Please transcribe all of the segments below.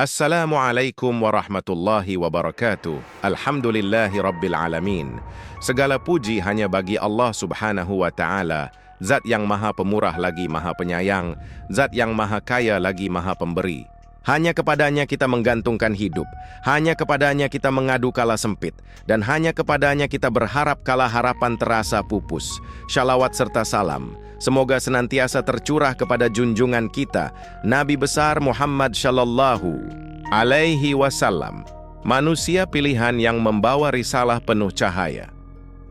Assalamualaikum warahmatullahi wabarakatuh. Alhamdulillahi rabbil alamin. Segala puji hanya bagi Allah subhanahu wa ta'ala, Zat yang maha pemurah lagi maha penyayang, Zat yang maha kaya lagi maha pemberi. Hanya kepadanya kita menggantungkan hidup, hanya kepadanya kita mengadu kala sempit, dan hanya kepadanya kita berharap kala harapan terasa pupus. Shalawat serta salam semoga senantiasa tercurah kepada junjungan kita, Nabi besar Muhammad Shallallahu Alaihi Wasallam, manusia pilihan yang membawa risalah penuh cahaya.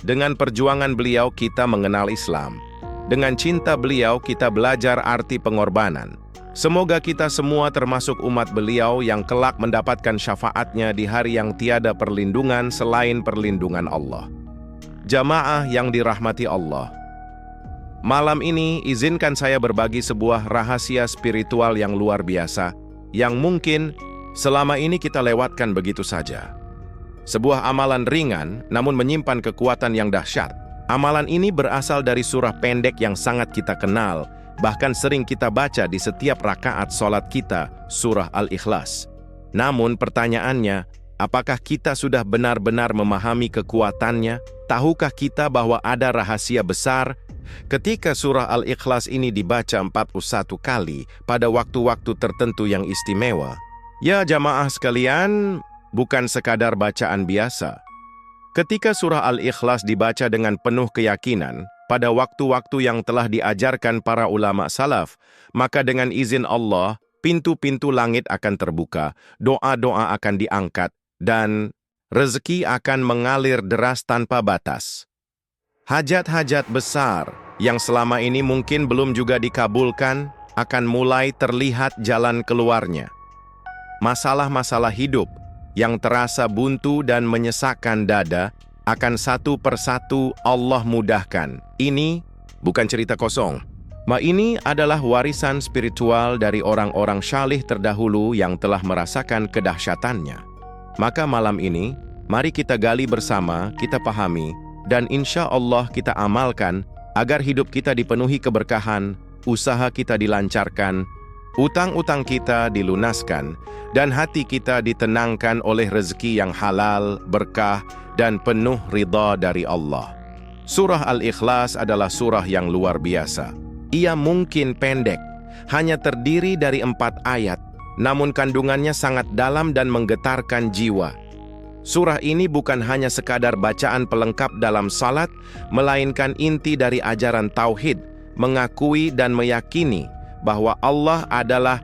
Dengan perjuangan beliau kita mengenal Islam. Dengan cinta beliau kita belajar arti pengorbanan. Semoga kita semua termasuk umat beliau yang kelak mendapatkan syafaatnya di hari yang tiada perlindungan selain perlindungan Allah. Jamaah yang dirahmati Allah, malam ini izinkan saya berbagi sebuah rahasia spiritual yang luar biasa, yang mungkin selama ini kita lewatkan begitu saja. Sebuah amalan ringan namun menyimpan kekuatan yang dahsyat. Amalan ini berasal dari surah pendek yang sangat kita kenal, bahkan sering kita baca di setiap rakaat sholat kita, surah Al-Ikhlas. Namun pertanyaannya, apakah kita sudah benar-benar memahami kekuatannya? Tahukah kita bahwa ada rahasia besar ketika surah Al-Ikhlas ini dibaca 41 kali pada waktu-waktu tertentu yang istimewa? Ya jamaah sekalian, bukan sekadar bacaan biasa. Ketika surah Al-Ikhlas dibaca dengan penuh keyakinan, pada waktu-waktu yang telah diajarkan para ulama salaf, maka dengan izin Allah, pintu-pintu langit akan terbuka, doa-doa akan diangkat, dan rezeki akan mengalir deras tanpa batas. Hajat-hajat besar yang selama ini mungkin belum juga dikabulkan akan mulai terlihat jalan keluarnya. Masalah-masalah hidup yang terasa buntu dan menyesakkan dada akan satu persatu Allah mudahkan. Ini bukan cerita kosong. Ini adalah warisan spiritual dari orang-orang syalih terdahulu yang telah merasakan kedahsyatannya. Maka malam ini, mari kita gali bersama, kita pahami, dan insya Allah kita amalkan agar hidup kita dipenuhi keberkahan, usaha kita dilancarkan, utang-utang kita dilunaskan, dan hati kita ditenangkan oleh rezeki yang halal, berkah, dan penuh ridha dari Allah. Surah Al-Ikhlas adalah surah yang luar biasa. Ia mungkin pendek, hanya terdiri dari 4 ayat, namun kandungannya sangat dalam dan menggetarkan jiwa. Surah ini bukan hanya sekadar bacaan pelengkap dalam salat, melainkan inti dari ajaran tauhid, mengakui dan meyakini bahwa Allah adalah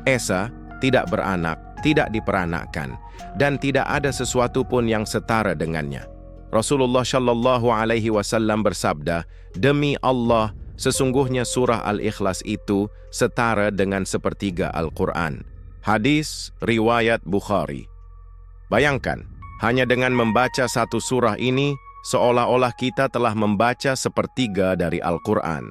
Esa, tidak beranak, tidak diperanakkan, dan tidak ada sesuatu pun yang setara dengannya. Rasulullah Shallallahu Alaihi Wasallam bersabda, demi Allah, sesungguhnya surah Al-Ikhlas itu setara dengan sepertiga Al-Quran. Hadis riwayat Bukhari. Bayangkan, hanya dengan membaca satu surah ini, seolah-olah kita telah membaca sepertiga dari Al-Quran.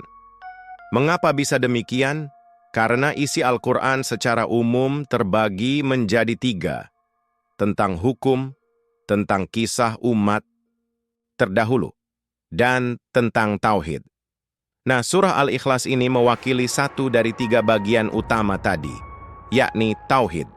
Mengapa bisa demikian? Karena isi Al-Quran secara umum terbagi menjadi 3. Tentang hukum, tentang kisah umat terdahulu, dan tentang tauhid. Nah, surah Al-Ikhlas ini mewakili satu dari 3 bagian utama tadi, yakni tauhid.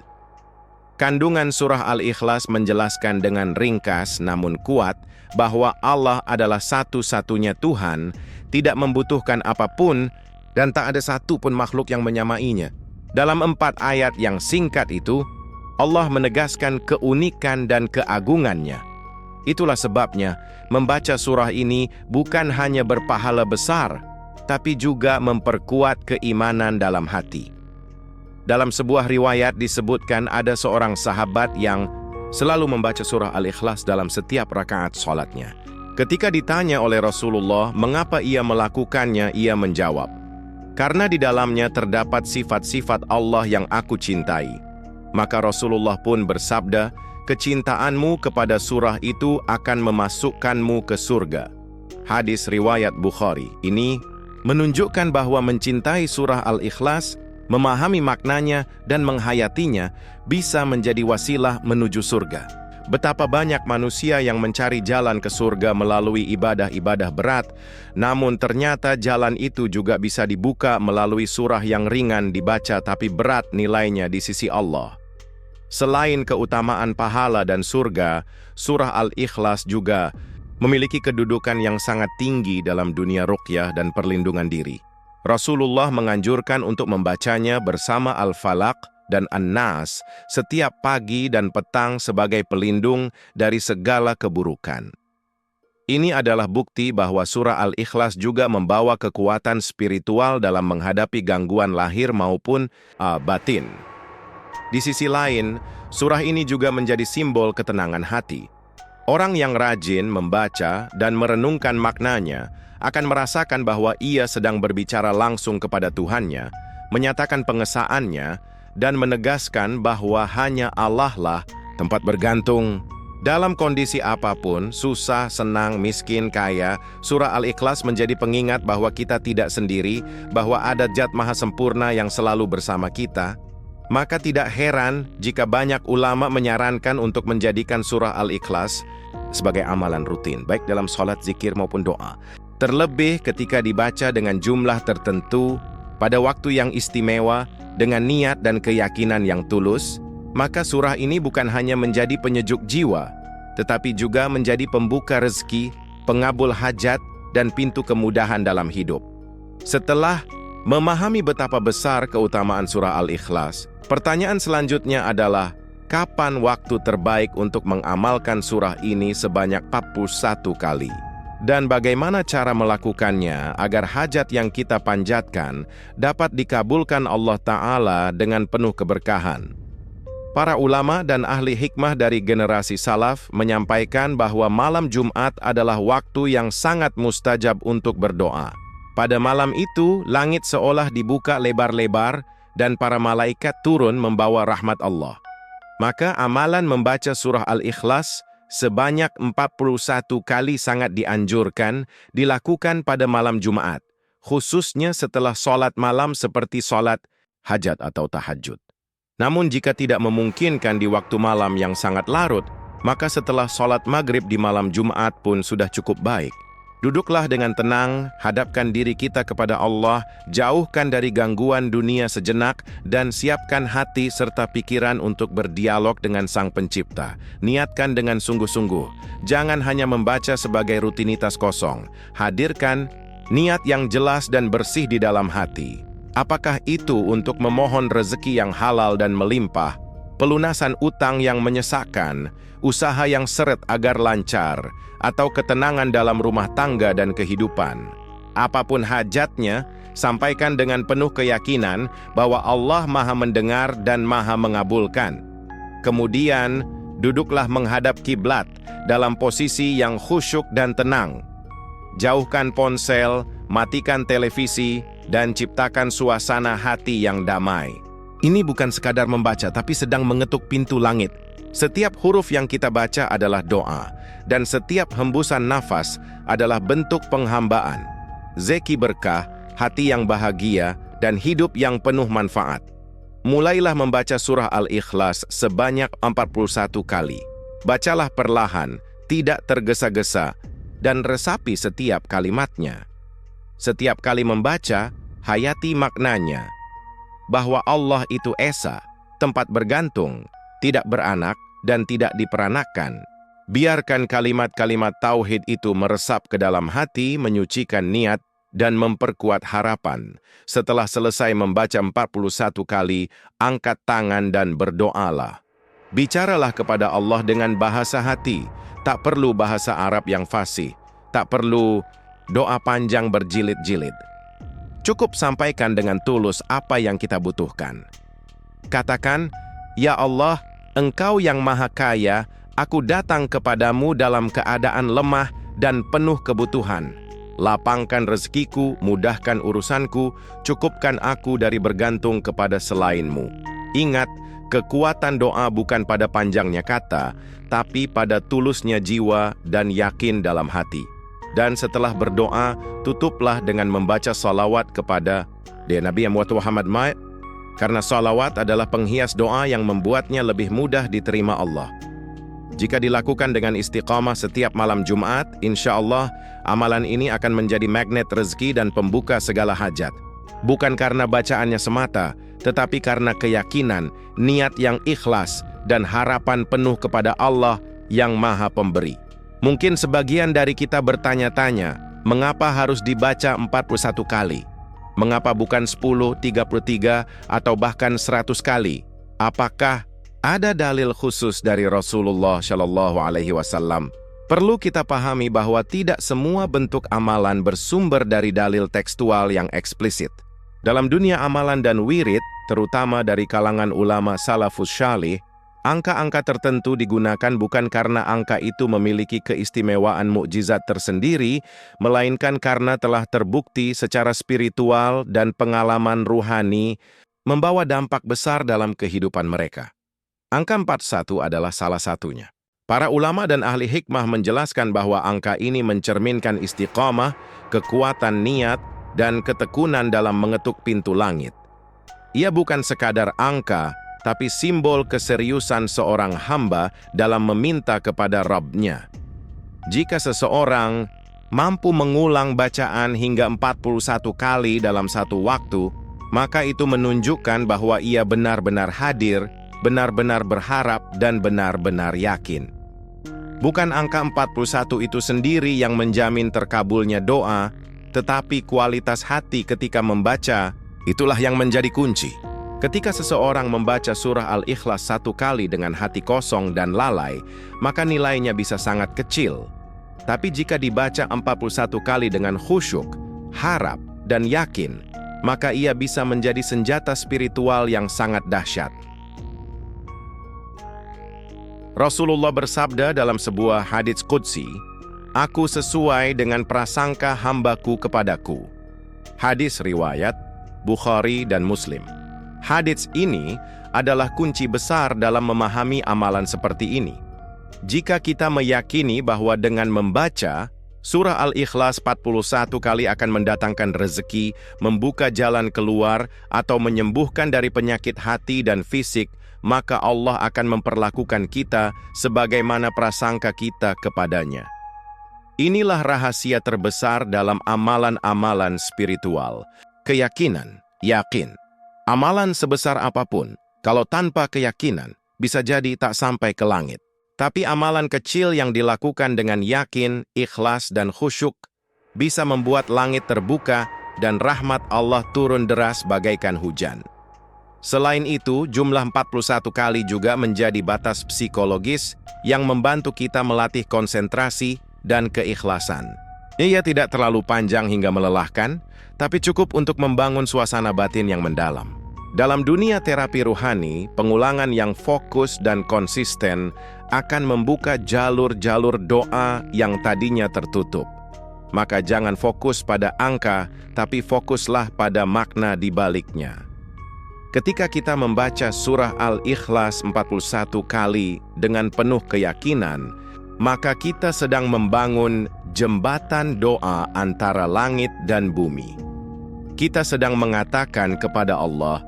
Kandungan surah Al-Ikhlas menjelaskan dengan ringkas namun kuat bahwa Allah adalah satu-satunya Tuhan, tidak membutuhkan apapun, dan tak ada satu pun makhluk yang menyamainya. Dalam 4 ayat yang singkat itu, Allah menegaskan keunikan dan keagungannya. Itulah sebabnya, membaca surah ini bukan hanya berpahala besar, tapi juga memperkuat keimanan dalam hati. Dalam sebuah riwayat disebutkan ada seorang sahabat yang selalu membaca surah Al-Ikhlas dalam setiap rakaat sholatnya. Ketika ditanya oleh Rasulullah mengapa ia melakukannya, ia menjawab, karena di dalamnya terdapat sifat-sifat Allah yang aku cintai. Maka Rasulullah pun bersabda, kecintaanmu kepada surah itu akan memasukkanmu ke surga. Hadis riwayat Bukhari. Ini menunjukkan bahwa mencintai surah Al-Ikhlas, memahami maknanya dan menghayatinya bisa menjadi wasilah menuju surga. Betapa banyak manusia yang mencari jalan ke surga melalui ibadah-ibadah berat, namun ternyata jalan itu juga bisa dibuka melalui surah yang ringan dibaca tapi berat nilainya di sisi Allah. Selain keutamaan pahala dan surga, surah Al-Ikhlas juga memiliki kedudukan yang sangat tinggi dalam dunia ruqyah dan perlindungan diri. Rasulullah menganjurkan untuk membacanya bersama Al-Falaq dan An-Nas setiap pagi dan petang sebagai pelindung dari segala keburukan. Ini adalah bukti bahwa surah Al-Ikhlas juga membawa kekuatan spiritual dalam menghadapi gangguan lahir maupun batin. Di sisi lain, surah ini juga menjadi simbol ketenangan hati. Orang yang rajin membaca dan merenungkan maknanya akan merasakan bahwa ia sedang berbicara langsung kepada Tuhannya, menyatakan pengesaannya, dan menegaskan bahwa hanya Allah lah tempat bergantung. Dalam kondisi apapun, susah, senang, miskin, kaya, surah Al-Ikhlas menjadi pengingat bahwa kita tidak sendiri, bahwa ada Zat Maha Sempurna yang selalu bersama kita. Maka tidak heran jika banyak ulama menyarankan untuk menjadikan surah Al-Ikhlas sebagai amalan rutin, baik dalam sholat, zikir, maupun doa. Terlebih ketika dibaca dengan jumlah tertentu, pada waktu yang istimewa, dengan niat dan keyakinan yang tulus, maka surah ini bukan hanya menjadi penyejuk jiwa, tetapi juga menjadi pembuka rezeki, pengabul hajat, dan pintu kemudahan dalam hidup. Setelah memahami betapa besar keutamaan surah Al-Ikhlas, pertanyaan selanjutnya adalah, kapan waktu terbaik untuk mengamalkan surah ini sebanyak 41 kali? Dan bagaimana cara melakukannya agar hajat yang kita panjatkan dapat dikabulkan Allah Ta'ala dengan penuh keberkahan? Para ulama dan ahli hikmah dari generasi salaf menyampaikan bahwa malam Jumat adalah waktu yang sangat mustajab untuk berdoa. Pada malam itu, langit seolah dibuka lebar-lebar dan para malaikat turun membawa rahmat Allah. Maka amalan membaca surah Al-Ikhlas sebanyak 41 kali sangat dianjurkan dilakukan pada malam Jumat, khususnya setelah sholat malam seperti sholat hajat atau tahajud. Namun jika tidak memungkinkan di waktu malam yang sangat larut, maka setelah sholat maghrib di malam Jumat pun sudah cukup baik. Duduklah dengan tenang, hadapkan diri kita kepada Allah, jauhkan dari gangguan dunia sejenak, dan siapkan hati serta pikiran untuk berdialog dengan Sang Pencipta. Niatkan dengan sungguh-sungguh. Jangan hanya membaca sebagai rutinitas kosong. Hadirkan niat yang jelas dan bersih di dalam hati. Apakah itu untuk memohon rezeki yang halal dan melimpah, pelunasan utang yang menyesakkan, usaha yang seret agar lancar, atau ketenangan dalam rumah tangga dan kehidupan? Apapun hajatnya, sampaikan dengan penuh keyakinan bahwa Allah Maha mendengar dan Maha mengabulkan. Kemudian, duduklah menghadap kiblat dalam posisi yang khusyuk dan tenang. Jauhkan ponsel, matikan televisi, dan ciptakan suasana hati yang damai. Ini bukan sekadar membaca, tapi sedang mengetuk pintu langit. Setiap huruf yang kita baca adalah doa, dan setiap hembusan nafas adalah bentuk penghambaan. Zeki berkah, hati yang bahagia, dan hidup yang penuh manfaat. Mulailah membaca surah Al-Ikhlas sebanyak 41 kali. Bacalah perlahan, tidak tergesa-gesa, dan resapi setiap kalimatnya. Setiap kali membaca, hayati maknanya, bahwa Allah itu esa, tempat bergantung, tidak beranak, dan tidak diperanakkan. Biarkan kalimat-kalimat tauhid itu meresap ke dalam hati, menyucikan niat, dan memperkuat harapan. Setelah selesai membaca 41 kali, angkat tangan dan berdoalah. Bicaralah kepada Allah dengan bahasa hati, tak perlu bahasa Arab yang fasih, tak perlu doa panjang berjilid-jilid. Cukup sampaikan dengan tulus apa yang kita butuhkan. Katakan, "Ya Allah, Engkau yang Maha Kaya, aku datang kepadamu dalam keadaan lemah dan penuh kebutuhan. Lapangkan rezekiku, mudahkan urusanku, cukupkan aku dari bergantung kepada selain-Mu." Ingat, kekuatan doa bukan pada panjangnya kata, tapi pada tulusnya jiwa dan yakin dalam hati. Dan setelah berdoa, tutuplah dengan membaca salawat kepada Nabi Muhammad SAW, karena salawat adalah penghias doa yang membuatnya lebih mudah diterima Allah. Jika dilakukan dengan istiqamah setiap malam Jumat, insya Allah amalan ini akan menjadi magnet rezeki dan pembuka segala hajat. Bukan karena bacaannya semata, tetapi karena keyakinan, niat yang ikhlas, dan harapan penuh kepada Allah yang Maha Pemberi. Mungkin sebagian dari kita bertanya-tanya, mengapa harus dibaca 41 kali? Mengapa bukan 10, 33, atau bahkan 100 kali? Apakah ada dalil khusus dari Rasulullah Shallallahu Alaihi Wasallam? Perlu kita pahami bahwa tidak semua bentuk amalan bersumber dari dalil tekstual yang eksplisit. Dalam dunia amalan dan wirid, terutama dari kalangan ulama salafus syalih, angka-angka tertentu digunakan bukan karena angka itu memiliki keistimewaan mukjizat tersendiri, melainkan karena telah terbukti secara spiritual dan pengalaman ruhani membawa dampak besar dalam kehidupan mereka. Angka 41 adalah salah satunya. Para ulama dan ahli hikmah menjelaskan bahwa angka ini mencerminkan istiqamah, kekuatan niat, dan ketekunan dalam mengetuk pintu langit. Ia bukan sekadar angka, tapi simbol keseriusan seorang hamba dalam meminta kepada Rabb-Nya. Jika seseorang mampu mengulang bacaan hingga 41 kali dalam satu waktu, maka itu menunjukkan bahwa ia benar-benar hadir, benar-benar berharap, dan benar-benar yakin. Bukan angka 41 itu sendiri yang menjamin terkabulnya doa, tetapi kualitas hati ketika membaca, itulah yang menjadi kunci. Ketika seseorang membaca surah Al-Ikhlas 1 kali dengan hati kosong dan lalai, maka nilainya bisa sangat kecil. Tapi jika dibaca 41 kali dengan khusyuk, harap, dan yakin, maka ia bisa menjadi senjata spiritual yang sangat dahsyat. Rasulullah bersabda dalam sebuah hadits qudsi, "Aku sesuai dengan prasangka hambaku kepadaku." Hadis riwayat Bukhari dan Muslim. Hadits ini adalah kunci besar dalam memahami amalan seperti ini. Jika kita meyakini bahwa dengan membaca surah Al-Ikhlas 41 kali akan mendatangkan rezeki, membuka jalan keluar, atau menyembuhkan dari penyakit hati dan fisik, maka Allah akan memperlakukan kita sebagaimana prasangka kita kepadanya. Inilah rahasia terbesar dalam amalan-amalan spiritual. Keyakinan, yakin. Amalan sebesar apapun, kalau tanpa keyakinan, bisa jadi tak sampai ke langit. Tapi amalan kecil yang dilakukan dengan yakin, ikhlas, dan khusyuk bisa membuat langit terbuka dan rahmat Allah turun deras bagaikan hujan. Selain itu, jumlah 41 kali juga menjadi batas psikologis yang membantu kita melatih konsentrasi dan keikhlasan. Ia tidak terlalu panjang hingga melelahkan, tapi cukup untuk membangun suasana batin yang mendalam. Dalam dunia terapi ruhani, pengulangan yang fokus dan konsisten akan membuka jalur-jalur doa yang tadinya tertutup. Maka jangan fokus pada angka, tapi fokuslah pada makna di baliknya. Ketika kita membaca surah Al-Ikhlas 41 kali dengan penuh keyakinan, maka kita sedang membangun jembatan doa antara langit dan bumi. Kita sedang mengatakan kepada Allah,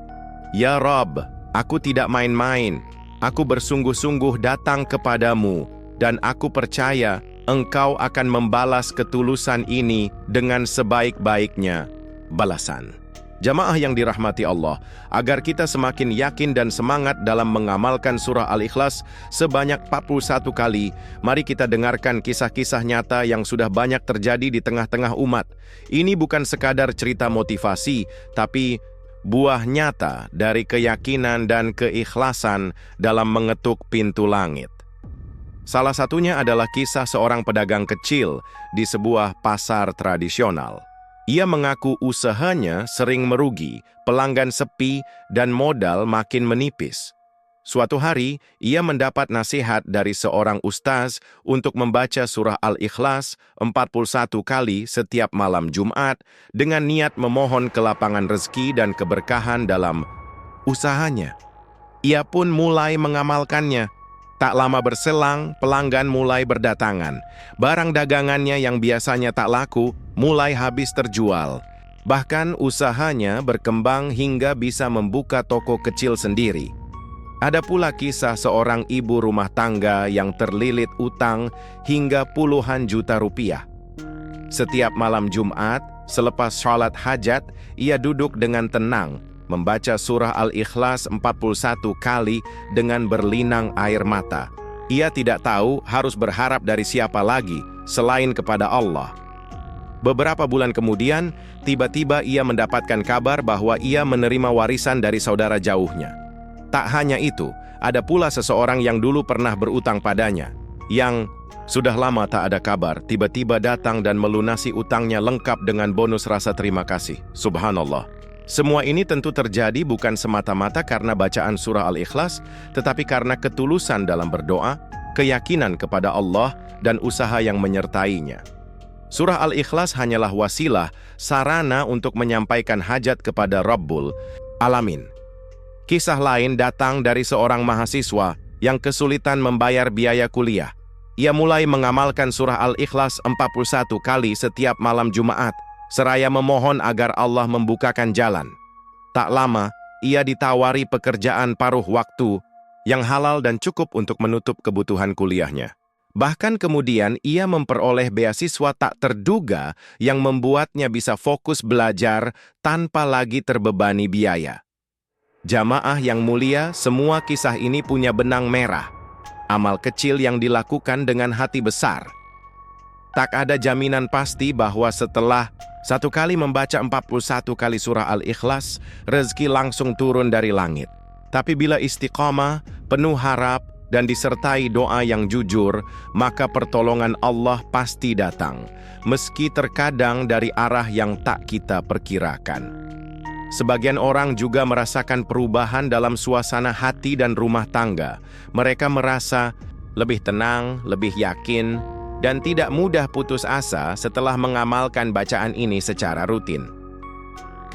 "Ya Rabb, aku tidak main-main. Aku bersungguh-sungguh datang kepadamu, dan aku percaya Engkau akan membalas ketulusan ini dengan sebaik-baiknya balasan." Jamaah yang dirahmati Allah, agar kita semakin yakin dan semangat dalam mengamalkan surah Al-Ikhlas sebanyak 41 kali, mari kita dengarkan kisah-kisah nyata yang sudah banyak terjadi di tengah-tengah umat. Ini bukan sekadar cerita motivasi, tapi buah nyata dari keyakinan dan keikhlasan dalam mengetuk pintu langit. Salah satunya adalah kisah seorang pedagang kecil di sebuah pasar tradisional. Ia mengaku usahanya sering merugi, pelanggan sepi, dan modal makin menipis. Suatu hari, ia mendapat nasihat dari seorang ustaz untuk membaca surah Al-Ikhlas 41 kali setiap malam Jumat dengan niat memohon kelapangan rezeki dan keberkahan dalam usahanya. Ia pun mulai mengamalkannya. Tak lama berselang, pelanggan mulai berdatangan. Barang dagangannya yang biasanya tak laku, mulai habis terjual. Bahkan usahanya berkembang hingga bisa membuka toko kecil sendiri. Ada pula kisah seorang ibu rumah tangga yang terlilit utang hingga puluhan juta rupiah. Setiap malam Jumat, selepas sholat hajat, ia duduk dengan tenang, membaca surah Al-Ikhlas 41 kali dengan berlinang air mata. Ia tidak tahu harus berharap dari siapa lagi selain kepada Allah. Beberapa bulan kemudian, tiba-tiba ia mendapatkan kabar bahwa ia menerima warisan dari saudara jauhnya. Tak hanya itu, ada pula seseorang yang dulu pernah berutang padanya, yang sudah lama tak ada kabar, tiba-tiba datang dan melunasi utangnya lengkap dengan bonus rasa terima kasih. Subhanallah. Semua ini tentu terjadi bukan semata-mata karena bacaan surah Al-Ikhlas, tetapi karena ketulusan dalam berdoa, keyakinan kepada Allah, dan usaha yang menyertainya. Surah Al-Ikhlas hanyalah wasilah, sarana untuk menyampaikan hajat kepada Rabbul Alamin. Kisah lain datang dari seorang mahasiswa yang kesulitan membayar biaya kuliah. Ia mulai mengamalkan surah Al-Ikhlas 41 kali setiap malam Jumat, seraya memohon agar Allah membukakan jalan. Tak lama, ia ditawari pekerjaan paruh waktu yang halal dan cukup untuk menutup kebutuhan kuliahnya. Bahkan kemudian ia memperoleh beasiswa tak terduga yang membuatnya bisa fokus belajar tanpa lagi terbebani biaya. Jamaah yang mulia, semua kisah ini punya benang merah. Amal kecil yang dilakukan dengan hati besar. Tak ada jaminan pasti bahwa setelah satu kali membaca 41 kali surah Al-Ikhlas, rezeki langsung turun dari langit. Tapi bila istiqamah, penuh harap, dan disertai doa yang jujur, maka pertolongan Allah pasti datang, meski terkadang dari arah yang tak kita perkirakan. Sebagian orang juga merasakan perubahan dalam suasana hati dan rumah tangga. Mereka merasa lebih tenang, lebih yakin, dan tidak mudah putus asa setelah mengamalkan bacaan ini secara rutin.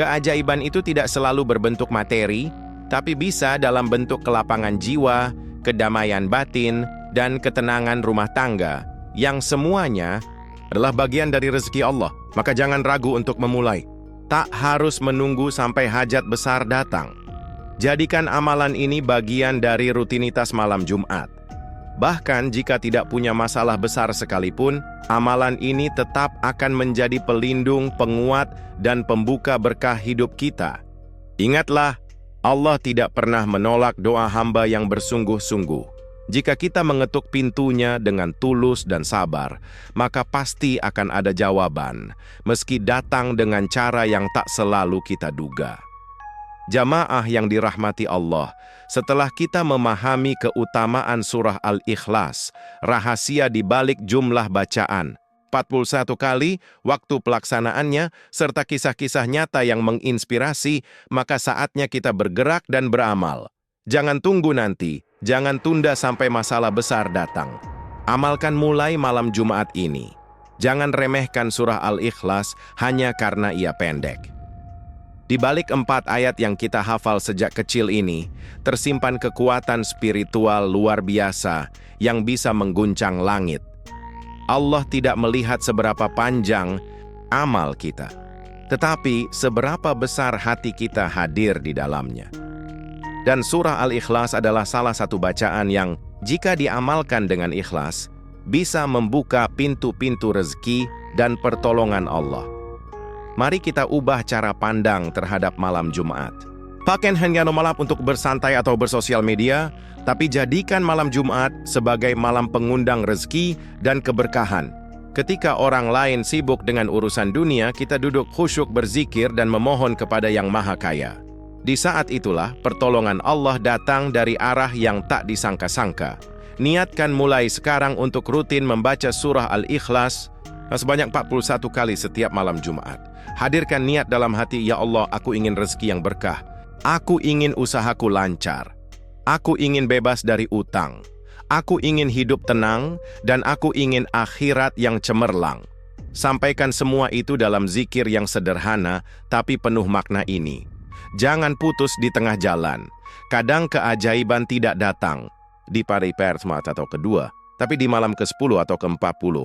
Keajaiban itu tidak selalu berbentuk materi, tapi bisa dalam bentuk kelapangan jiwa, kedamaian batin, dan ketenangan rumah tangga, yang semuanya adalah bagian dari rezeki Allah. Maka jangan ragu untuk memulai. Tak harus menunggu sampai hajat besar datang. Jadikan amalan ini bagian dari rutinitas malam Jumat. Bahkan jika tidak punya masalah besar sekalipun, amalan ini tetap akan menjadi pelindung, penguat, dan pembuka berkah hidup kita. Ingatlah, Allah tidak pernah menolak doa hamba yang bersungguh-sungguh. Jika kita mengetuk pintunya dengan tulus dan sabar, maka pasti akan ada jawaban, meski datang dengan cara yang tak selalu kita duga. Jamaah yang dirahmati Allah, setelah kita memahami keutamaan surah Al-Ikhlas, rahasia di balik jumlah bacaan, 41 kali, waktu pelaksanaannya, serta kisah-kisah nyata yang menginspirasi, maka saatnya kita bergerak dan beramal. Jangan tunggu nanti, jangan tunda sampai masalah besar datang. Amalkan mulai malam Jumat ini. Jangan remehkan surah Al-Ikhlas hanya karena ia pendek. Di balik 4 ayat yang kita hafal sejak kecil ini, tersimpan kekuatan spiritual luar biasa yang bisa mengguncang langit. Allah tidak melihat seberapa panjang amal kita, tetapi seberapa besar hati kita hadir di dalamnya. Dan surah Al-Ikhlas adalah salah satu bacaan yang, jika diamalkan dengan ikhlas, bisa membuka pintu-pintu rezeki dan pertolongan Allah. Mari kita ubah cara pandang terhadap malam Jumat. Pakai hanya malam untuk bersantai atau bersosial media, tapi jadikan malam Jumat sebagai malam pengundang rezeki dan keberkahan. Ketika orang lain sibuk dengan urusan dunia, kita duduk khusyuk berzikir dan memohon kepada Yang Maha Kaya. Di saat itulah pertolongan Allah datang dari arah yang tak disangka-sangka. Niatkan mulai sekarang untuk rutin membaca surah Al-Ikhlas sebanyak 41 kali setiap malam Jumat. Hadirkan niat dalam hati, ya Allah, aku ingin rezeki yang berkah. Aku ingin usahaku lancar. Aku ingin bebas dari utang. Aku ingin hidup tenang, dan aku ingin akhirat yang cemerlang. Sampaikan semua itu dalam zikir yang sederhana, tapi penuh makna ini. Jangan putus di tengah jalan. Kadang keajaiban tidak datang di pari pertama atau kedua, tapi di malam ke-10 atau ke-40.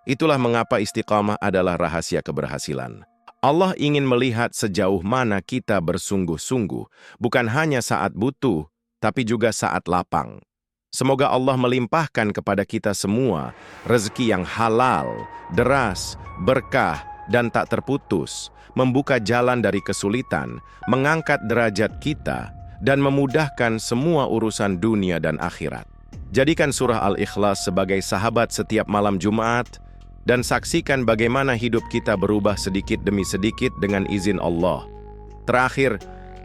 Itulah mengapa istiqamah adalah rahasia keberhasilan. Allah ingin melihat sejauh mana kita bersungguh-sungguh, bukan hanya saat butuh, tapi juga saat lapang. Semoga Allah melimpahkan kepada kita semua rezeki yang halal, deras, berkah, dan tak terputus, membuka jalan dari kesulitan, mengangkat derajat kita, dan memudahkan semua urusan dunia dan akhirat. Jadikan surah Al-Ikhlas sebagai sahabat setiap malam Jumat, dan saksikan bagaimana hidup kita berubah sedikit demi sedikit dengan izin Allah. Terakhir,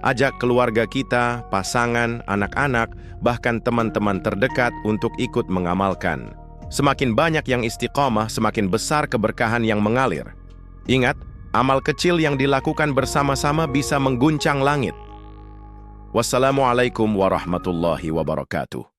ajak keluarga kita, pasangan, anak-anak, bahkan teman-teman terdekat untuk ikut mengamalkan. Semakin banyak yang istiqamah, semakin besar keberkahan yang mengalir. Ingat, amal kecil yang dilakukan bersama-sama bisa mengguncang langit. Wassalamualaikum warahmatullahi wabarakatuh.